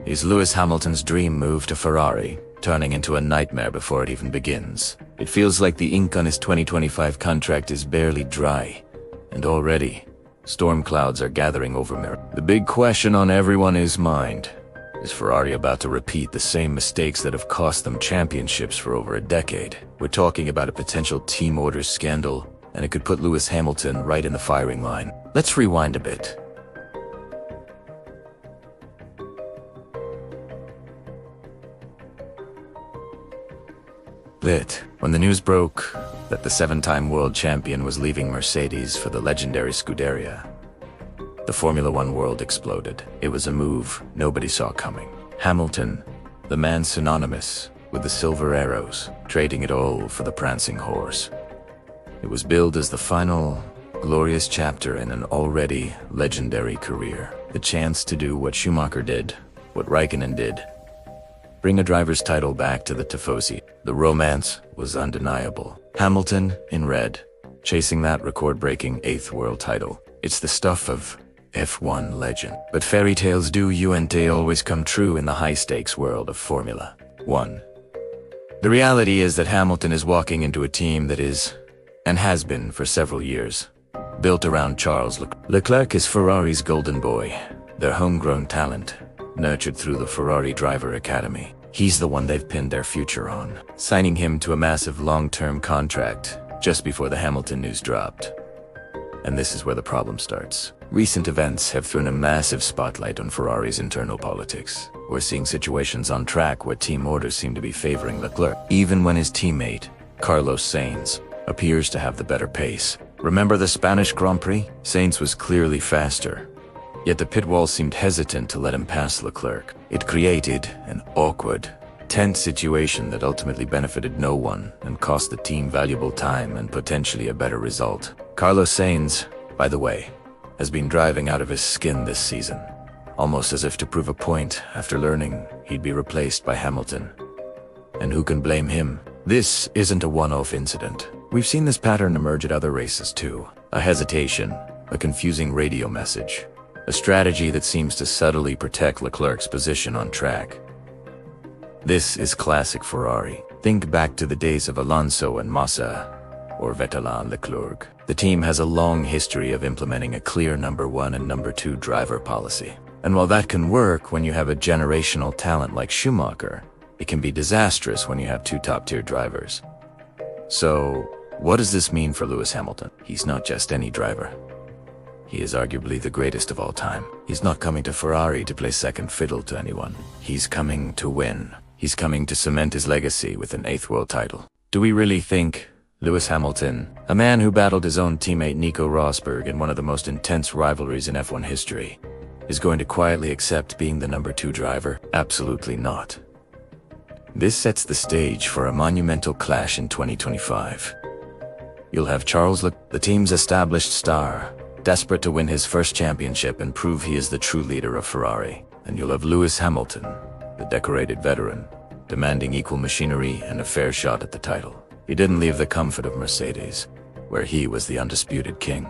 Is Lewis Hamilton's dream move to Ferrari turning into a nightmare before it even begins? It feels like the ink on his 2025 contract is barely dry, and already, storm clouds are gathering over Mir. The big question on everyone's mind: is Ferrari about to repeat the same mistakes that have cost them championships for over a decade? We're talking about a potential team orders scandal, and it could put Lewis Hamilton right in the firing line. Let's rewind a bit. When the news broke that the 7-time world champion was leaving Mercedes for the legendary Scuderia, the Formula One world exploded. It was a move nobody saw coming. Hamilton, the man synonymous with the silver arrows, trading it all for the prancing horse. It was billed as the final, glorious chapter in an already legendary career. The chance to do what Schumacher did, what Raikkonen did, bring a driver's title back to the Tifosi. The romance was undeniable. Hamilton, in red, chasing that record-breaking 8th world title. It's the stuff of F1 legend. But fairy tales do always come true in the high-stakes world of Formula One. The reality is that Hamilton is walking into a team that is, and has been for several years, built around Charles Leclerc. Leclerc is Ferrari's golden boy, their homegrown talent, nurtured through the Ferrari Driver Academy. He's the one they've pinned their future on, signing him to a massive long-term contract just before the Hamilton news dropped. And this is where the problem starts. Recent events have thrown a massive spotlight on Ferrari's internal politics. We're seeing situations on track where team orders seem to be favoring Leclerc, even when his teammate, Carlos Sainz, appears to have the better pace. Remember the Spanish Grand Prix? Sainz was clearly faster, yet the pit wall seemed hesitant to let him pass Leclerc. It created an awkward, tense situation that ultimately benefited no one and cost the team valuable time and potentially a better result. Carlos Sainz, by the way, has been driving out of his skin this season, almost as if to prove a point after learning he'd be replaced by Hamilton. And who can blame him? This isn't a one-off incident. We've seen this pattern emerge at other races too. A hesitation, a confusing radio message, a strategy that seems to subtly protect Leclerc's position on track. This is classic Ferrari. Think back to the days of Alonso and Massa, or Vettel and Leclerc. The team has a long history of implementing a clear number 1 and number 2 driver policy. And while that can work when you have a generational talent like Schumacher, it can be disastrous when you have 2 top-tier drivers. So, what does this mean for Lewis Hamilton? He's not just any driver. He is arguably the greatest of all time. He's not coming to Ferrari to play second fiddle to anyone. He's coming to win. He's coming to cement his legacy with an 8th world title. Do we really think Lewis Hamilton, a man who battled his own teammate Nico Rosberg in one of the most intense rivalries in F1 history, is going to quietly accept being the number 2 driver? Absolutely not. This sets the stage for a monumental clash in 2025. You'll have Charles Leclerc, the team's established star, desperate to win his first championship and prove he is the true leader of Ferrari. And you'll have Lewis Hamilton, the decorated veteran, demanding equal machinery and a fair shot at the title. He didn't leave the comfort of Mercedes, where he was the undisputed king,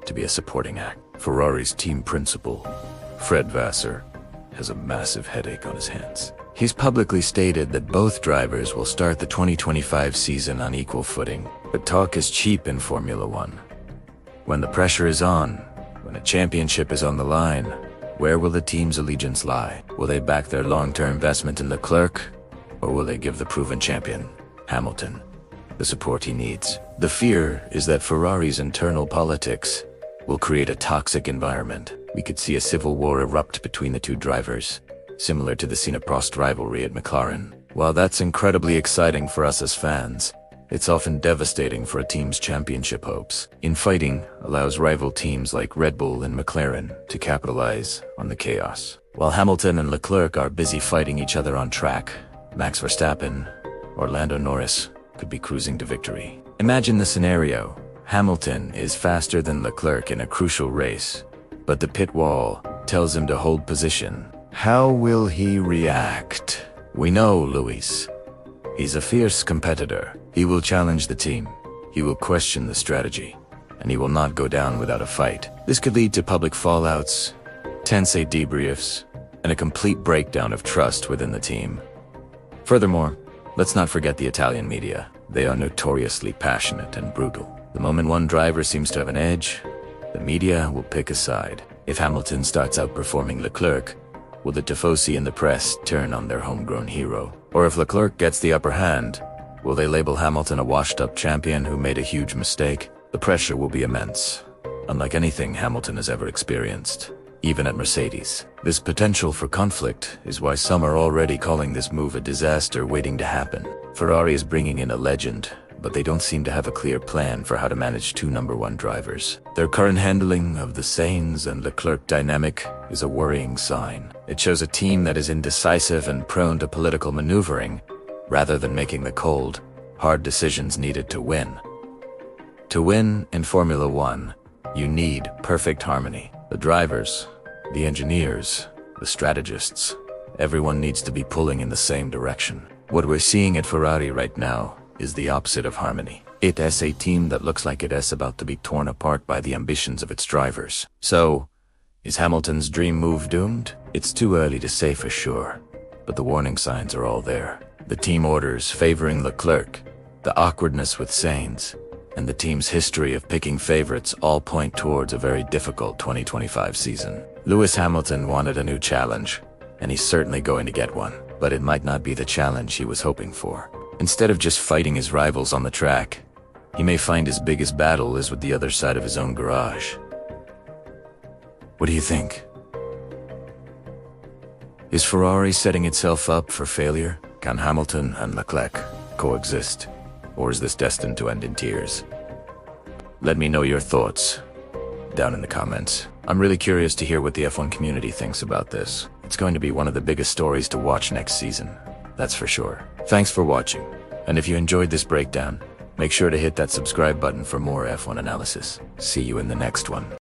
to be a supporting act. Ferrari's team principal, Fred Vasseur, has a massive headache on his hands. He's publicly stated that both drivers will start the 2025 season on equal footing, but talk is cheap in Formula One. When the pressure is on, when a championship is on the line, where will the team's allegiance lie? Will they back their long-term investment in Leclerc, or will they give the proven champion, Hamilton, the support he needs? The fear is that Ferrari's internal politics will create a toxic environment. We could see a civil war erupt between the 2 drivers, similar to the Senna-Prost rivalry at McLaren. While that's incredibly exciting for us as fans, it's often devastating for a team's championship hopes. Infighting allows rival teams like Red Bull and McLaren to capitalize on the chaos. While Hamilton and Leclerc are busy fighting each other on track, Max Verstappen or Lando Norris could be cruising to victory. Imagine the scenario. Hamilton is faster than Leclerc in a crucial race, but the pit wall tells him to hold position. How will he react? We know Lewis. He's a fierce competitor. He will challenge the team. He will question the strategy, and he will not go down without a fight. This could lead to public fallouts, tense debriefs, and a complete breakdown of trust within the team. Furthermore, let's not forget the Italian media. They are notoriously passionate and brutal. The moment one driver seems to have an edge, the media will pick a side. If Hamilton starts outperforming Leclerc, will the tifosi and the press turn on their homegrown hero? Or if Leclerc gets the upper hand, will they label Hamilton a washed-up champion who made a huge mistake? The pressure will be immense, unlike anything Hamilton has ever experienced, even at Mercedes. This potential for conflict is why some are already calling this move a disaster waiting to happen. Ferrari is bringing in a legend, but they don't seem to have a clear plan for how to manage two #1 drivers. Their current handling of the Sainz and Leclerc dynamic is a worrying sign. It shows a team that is indecisive and prone to political maneuvering, rather than making the cold, hard decisions needed to win. To win in Formula One, you need perfect harmony. The drivers, the engineers, the strategists, everyone needs to be pulling in the same direction. What we're seeing at Ferrari right now is the opposite of harmony. It is a team that looks like it is about to be torn apart by the ambitions of its drivers. So, is Hamilton's dream move doomed? It's too early to say for sure, but the warning signs are all there. The team orders favoring Leclerc, the awkwardness with Sainz, and the team's history of picking favorites all point towards a very difficult 2025 season. Lewis Hamilton wanted a new challenge, and he's certainly going to get one, but it might not be the challenge he was hoping for. Instead of just fighting his rivals on the track, he may find his biggest battle is with the other side of his own garage. What do you think? Is Ferrari setting itself up for failure? Can Hamilton and Leclerc coexist? Or is this destined to end in tears? Let me know your thoughts down in the comments. I'm really curious to hear what the F1 community thinks about this. It's going to be one of the biggest stories to watch next season, that's for sure. Thanks for watching, and if you enjoyed this breakdown, make sure to hit that subscribe button for more F1 analysis. See you in the next one.